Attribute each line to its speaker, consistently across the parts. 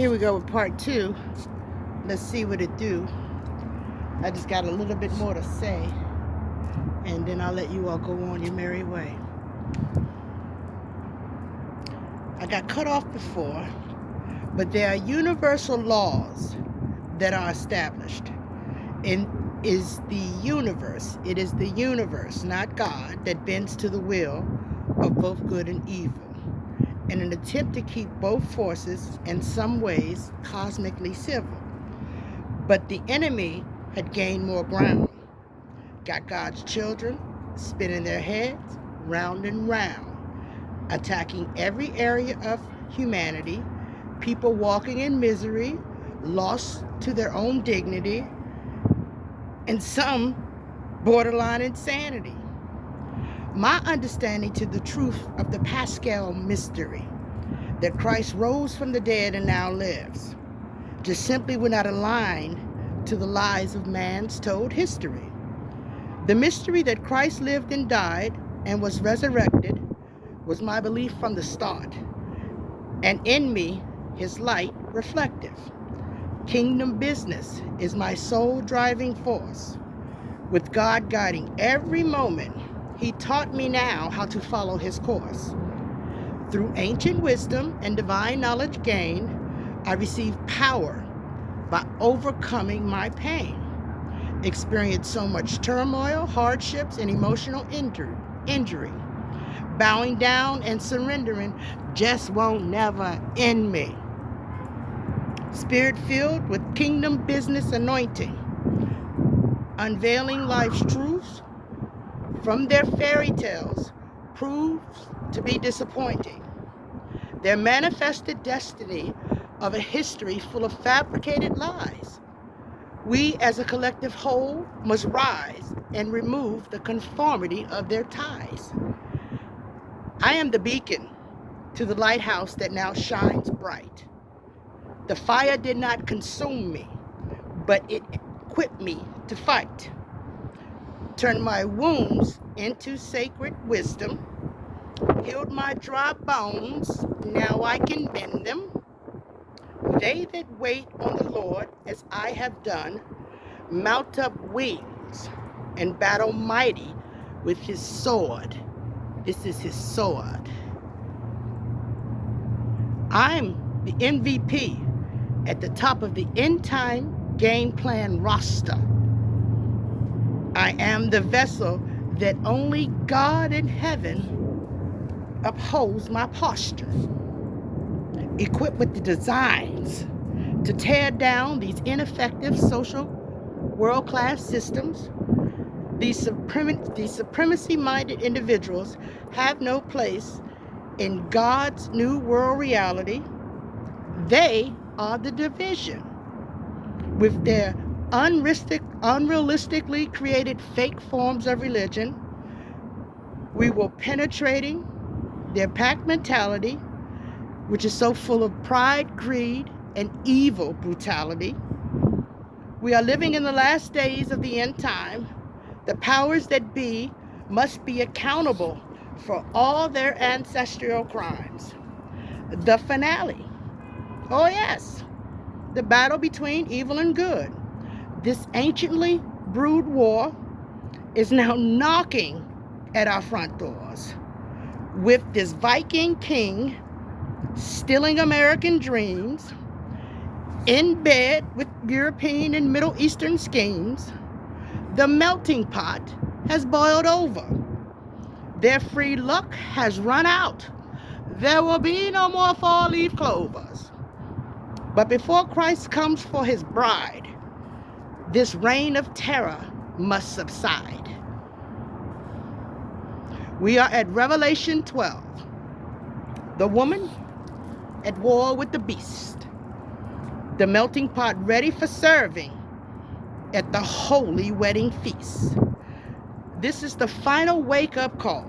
Speaker 1: Here we go with part 2. Let's see what it do. I just got a little bit more to say, and then I'll let you all go on your merry way. I got cut off before, but there are universal laws that are established. And is the universe. It is the universe, not God, that bends to the will of both good and evil, in an attempt to keep both forces, in some ways, cosmically civil. But the enemy had gained more ground, got God's children spinning their heads round and round, attacking every area of humanity, people walking in misery, lost to their own dignity, and some borderline insanity. My understanding to the truth of the Pascal mystery, that Christ rose from the dead and now lives, just simply were not aligned to the lies of man's told history. The mystery that Christ lived and died and was resurrected was my belief from the start, and in me, his light reflective. Kingdom business is my sole driving force. With God guiding every moment, he taught me now how to follow his course. Through ancient wisdom and divine knowledge gained, I received power by overcoming my pain. Experienced so much turmoil, hardships, and emotional injury. Bowing down and surrendering just won't never end me. Spirit-filled with kingdom business anointing, unveiling life's truths from their fairy tales proves to be disappointing. Their manifested destiny of a history full of fabricated lies. We as a collective whole must rise and remove the conformity of their ties. I am the beacon to the lighthouse that now shines bright. The fire did not consume me, but it equipped me to fight. Turned my wounds into sacred wisdom, healed my dry bones, now I can bend them. They that wait on the Lord, as I have done, mount up wings and battle mighty with his sword. This is his sword. I'm the MVP at the top of the end time game plan roster. I am the vessel that only God in heaven upholds my posture. Equipped with the designs to tear down these ineffective social world-class systems, these supremacy-minded individuals have no place in God's new world reality. They are the division. With their unrealistically created fake forms of religion, we will penetrating their pack mentality, which is so full of pride, greed, and evil brutality. We are living in the last days of the end time. The powers that be must be accountable for all their ancestral crimes. The finale. Oh yes, the battle between evil and good. This anciently brewed war is now knocking at our front doors, with this Viking king stealing American dreams, in bed with European and Middle Eastern schemes. The melting pot has boiled over. Their free luck has run out. There will be no more fall-leaf clovers. But before Christ comes for his bride, this reign of terror must subside. We are at Revelation 12. The woman at war with the beast. The melting pot ready for serving at the holy wedding feast. This is the final wake-up call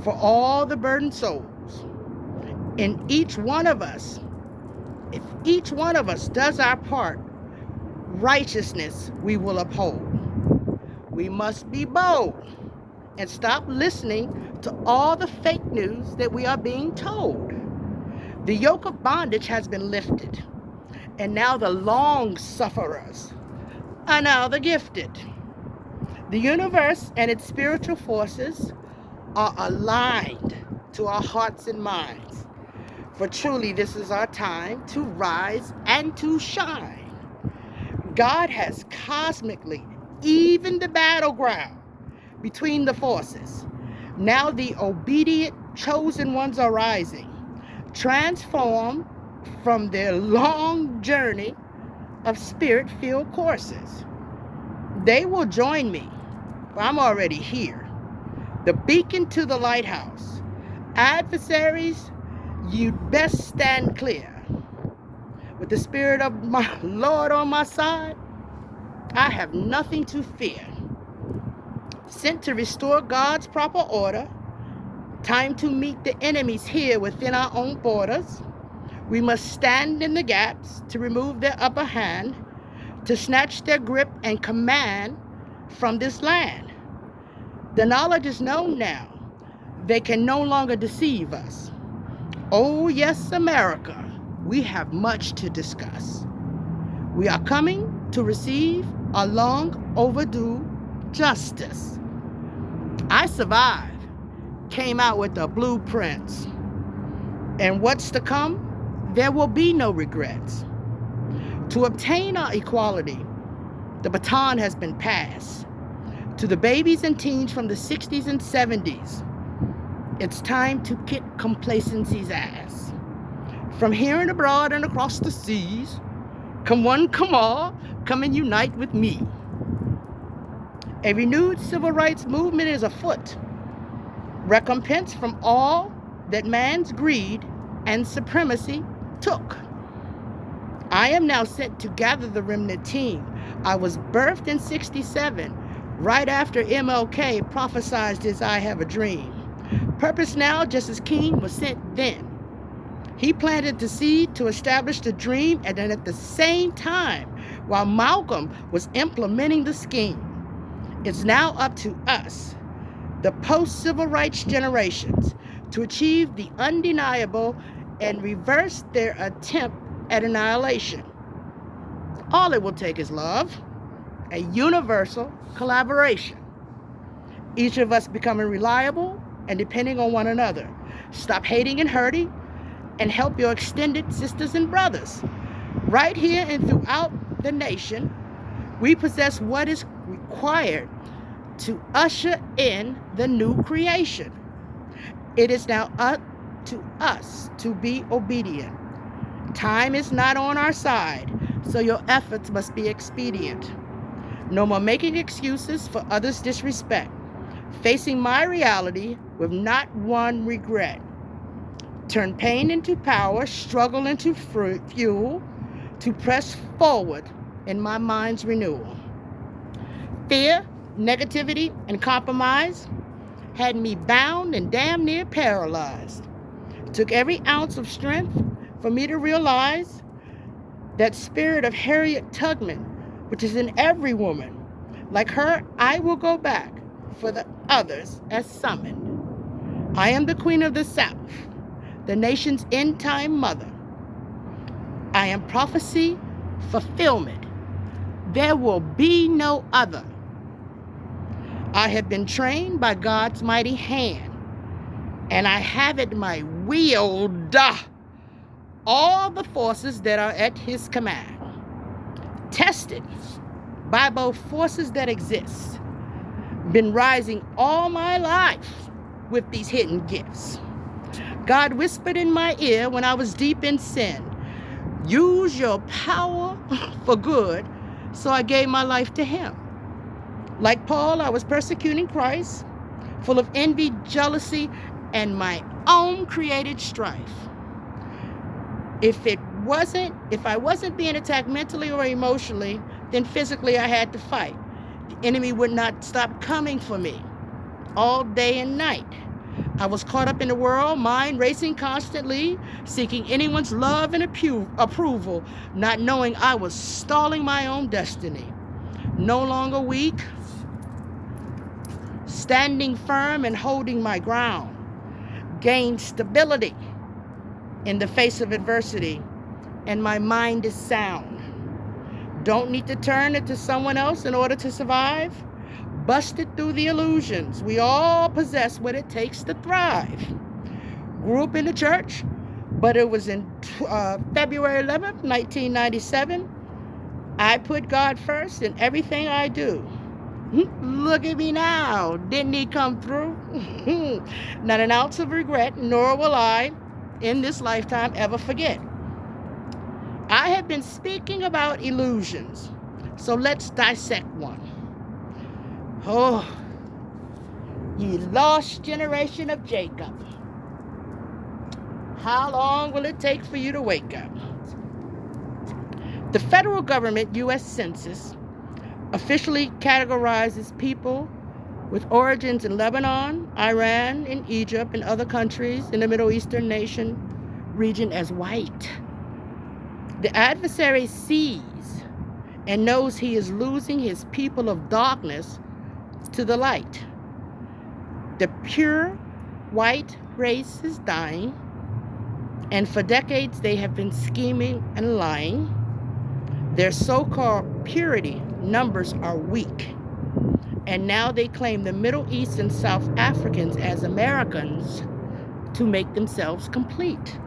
Speaker 1: for all the burdened souls. And each one of us, if each one of us does our part, righteousness we will uphold. We must be bold and stop listening to all the fake news that we are being told. The yoke of bondage has been lifted. And now the long sufferers are now the gifted. The universe and its spiritual forces are aligned to our hearts and minds. For truly this is our time to rise and to shine. God has cosmically evened the battleground between the forces. Now the obedient chosen ones are rising, transformed from their long journey of spirit-filled courses. They will join me, for I'm already here, the beacon to the lighthouse. Adversaries, you'd best stand clear. With the Spirit of my Lord on my side, I have nothing to fear. Sent to restore God's proper order, time to meet the enemies here within our own borders. We must stand in the gaps to remove their upper hand, to snatch their grip and command from this land. The knowledge is known now. They can no longer deceive us. Oh yes, America, we have much to discuss. We are coming to receive a long overdue justice. I survived, came out with the blueprints. And what's to come? There will be no regrets. To obtain our equality, the baton has been passed. To the babies and teens from the 60s and 70s, it's time to kick complacency's ass. From here and abroad and across the seas, come one, come all, come and unite with me. A renewed civil rights movement is afoot. Recompense from all that man's greed and supremacy took. I am now sent to gather the remnant team. I was birthed in 67, right after MLK prophesied his I have a dream. Purpose now, just as King was sent then. He planted the seed to establish the dream, and then at the same time, while Malcolm was implementing the scheme, it's now up to us, the post-civil rights generations, to achieve the undeniable and reverse their attempt at annihilation. All it will take is love, a universal collaboration. Each of us becoming reliable and depending on one another. Stop hating and hurting, and help your extended sisters and brothers. Right here and throughout the nation, we possess what is required to usher in the new creation. It is now up to us to be obedient. Time is not on our side, so your efforts must be expedient. No more making excuses for others' disrespect. Facing my reality with not one regret. Turn pain into power, struggle into fuel, to press forward in my mind's renewal. Fear, negativity, and compromise had me bound and damn near paralyzed. It took every ounce of strength for me to realize that spirit of Harriet Tubman, which is in every woman. Like her, I will go back for the others as summoned. I am the Queen of the South, the nation's end-time mother. I am prophecy fulfillment. There will be no other. I have been trained by God's mighty hand, and I have at my wield all the forces that are at his command. Tested by both forces that exist. Been rising all my life with these hidden gifts. God whispered in my ear when I was deep in sin, use your power for good, so I gave my life to him. Like Paul, I was persecuting Christ, full of envy, jealousy, and my own created strife. If I wasn't being attacked mentally or emotionally, then physically I had to fight. The enemy would not stop coming for me all day and night. I was caught up in the world, mind racing constantly, seeking anyone's love and approval, not knowing I was stalling my own destiny. No longer weak, standing firm and holding my ground. Gained stability in the face of adversity. and my mind is sound. Don't need to turn it to someone else in order to survive. Busted through the illusions. We all possess what it takes to thrive. Grew up in the church, but it was in February 11th, 1997. I put God first in everything I do. Look at me now. Didn't he come through? Not an ounce of regret, nor will I, in this lifetime, ever forget. I have been speaking about illusions, so let's dissect one. Oh, ye lost generation of Jacob. How long will it take for you to wake up? The federal government, U.S. Census, officially categorizes people with origins in Lebanon, Iran, and Egypt, and other countries in the Middle Eastern nation region as white. The adversary sees and knows he is losing his people of darkness to the light. The pure white race is dying, and for decades they have been scheming and lying. Their so-called purity numbers are weak, and now they claim the Middle East and South Africans as Americans to make themselves complete,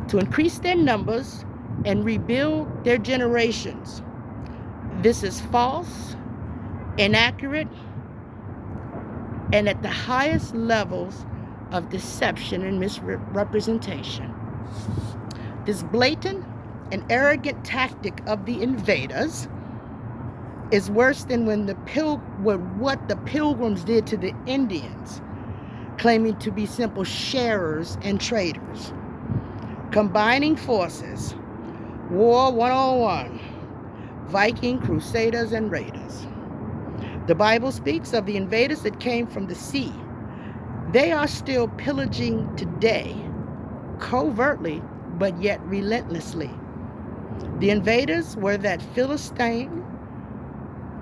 Speaker 1: to increase their numbers and rebuild their generations. This is false, inaccurate, and at the highest levels of deception and misrepresentation. This blatant and arrogant tactic of the invaders is worse than what the Pilgrims did to the Indians, claiming to be simple sharers and traders. Combining forces, War 101, Viking crusaders and raiders. The Bible speaks of the invaders that came from the sea. They are still pillaging today, covertly, but yet relentlessly. The invaders were that Philistine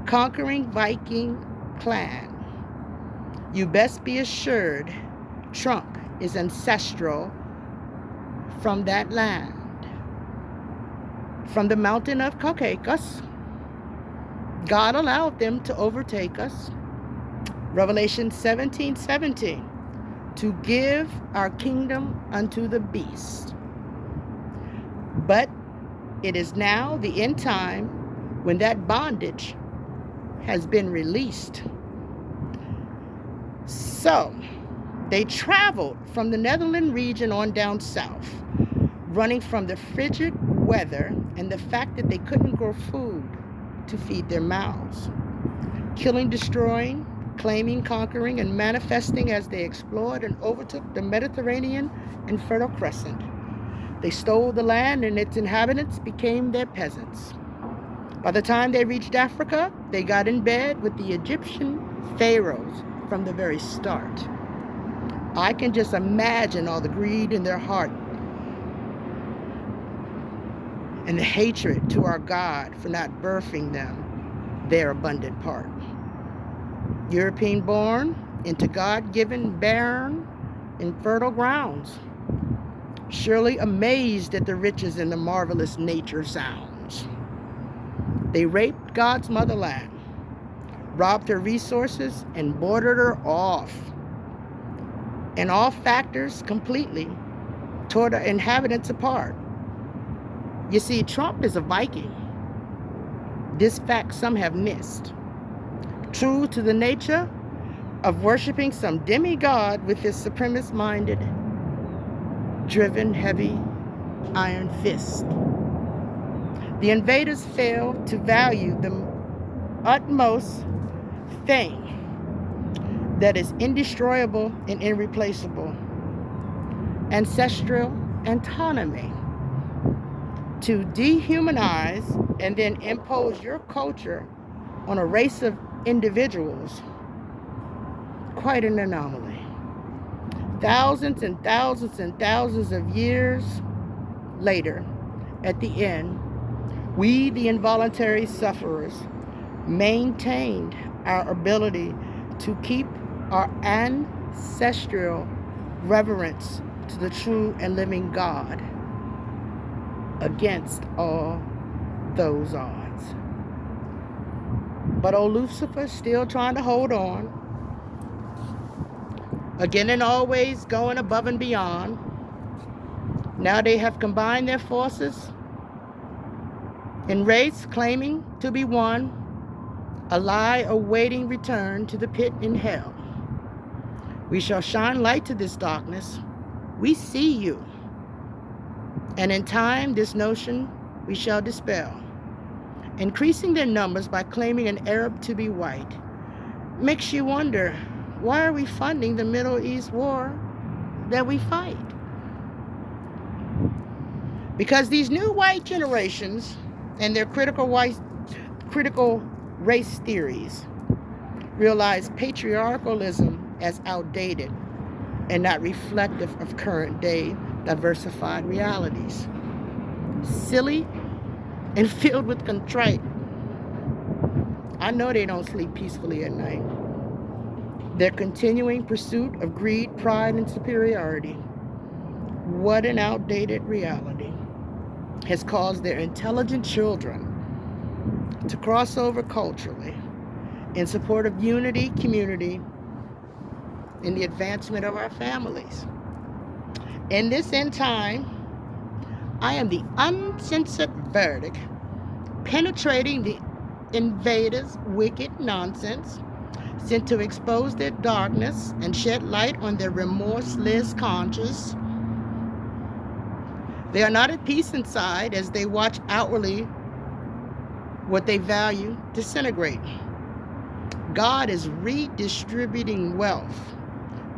Speaker 1: conquering Viking clan. You best be assured Trump is ancestral from that land. From the mountain of Caucasus, God allowed them to overtake us. Revelation 17:17, to give our kingdom unto the beast. But it is now the end time when that bondage has been released. So they traveled from the Netherlands region on down south, running from the frigid weather and the fact that they couldn't grow food to feed their mouths. Killing, destroying, claiming, conquering, and manifesting as they explored and overtook the Mediterranean and Fertile Crescent. They stole the land and its inhabitants became their peasants. By the time they reached Africa, they got in bed with the Egyptian pharaohs from the very start. I can just imagine all the greed in their heart and the hatred to our God for not birthing them their abundant part. European born into God-given barren and fertile grounds, surely amazed at the riches and the marvelous nature sounds. They raped God's motherland, robbed her resources, and bordered her off. In all factors, completely tore the inhabitants apart. You see, Trump is a Viking. This fact some have missed. True to the nature of worshiping some demigod with his supremacist-minded, driven, heavy iron fist. The invaders failed to value the utmost thing that is indestroyable and irreplaceable, ancestral autonomy. To dehumanize and then impose your culture on a race of individuals, quite an anomaly. Thousands and thousands and thousands of years later, at the end, we, the involuntary sufferers, maintained our ability to keep our ancestral reverence to the true and living God. against all those odds. But old Lucifer's still trying to hold on, again and always going above and beyond. Now they have combined their forces in race claiming to be one, a lie awaiting return to the pit in hell. We shall shine light to this darkness. We see you. And in time, this notion we shall dispel. Increasing their numbers by claiming an Arab to be white makes you wonder, why are we funding the Middle East war that we fight? Because these new white generations and their critical race theories realize patriarchalism as outdated and not reflective of current day diversified realities. Silly and filled with contrite. I know they don't sleep peacefully at night. Their continuing pursuit of greed, pride, and superiority. What an outdated reality has caused their intelligent children to cross over culturally in support of unity, community, and the advancement of our families. In this end time, I am the uncensored verdict, penetrating the invaders' wicked nonsense, sent to expose their darkness and shed light on their remorseless conscience. They are not at peace inside as they watch outwardly what they value disintegrate. God is redistributing wealth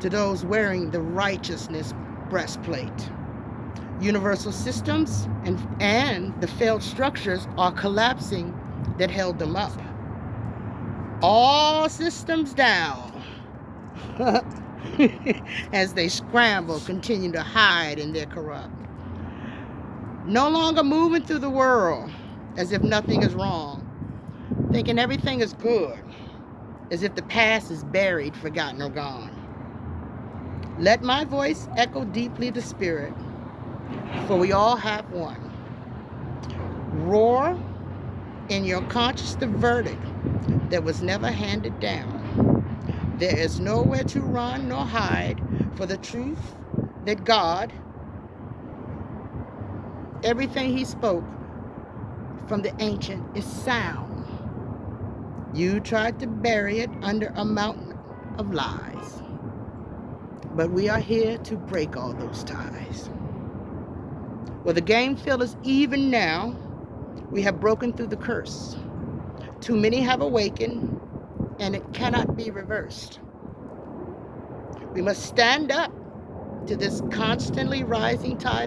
Speaker 1: to those wearing the righteousness breastplate. Universal systems and the failed structures are collapsing that held them up. All systems down as they scramble, continue to hide in their corrupt. No longer moving through the world as if nothing is wrong, thinking everything is good, as if the past is buried, forgotten, or gone. Let my voice echo deeply the spirit, for we all have one. Roar in your conscious the verdict that was never handed down. There is nowhere to run nor hide for the truth that God, everything he spoke from the ancient is sound. You tried to bury it under a mountain of lies. But we are here to break all those ties. Well, the game field is even now. We have broken through the curse. Too many have awakened, and it cannot be reversed. We must stand up to this constantly rising tide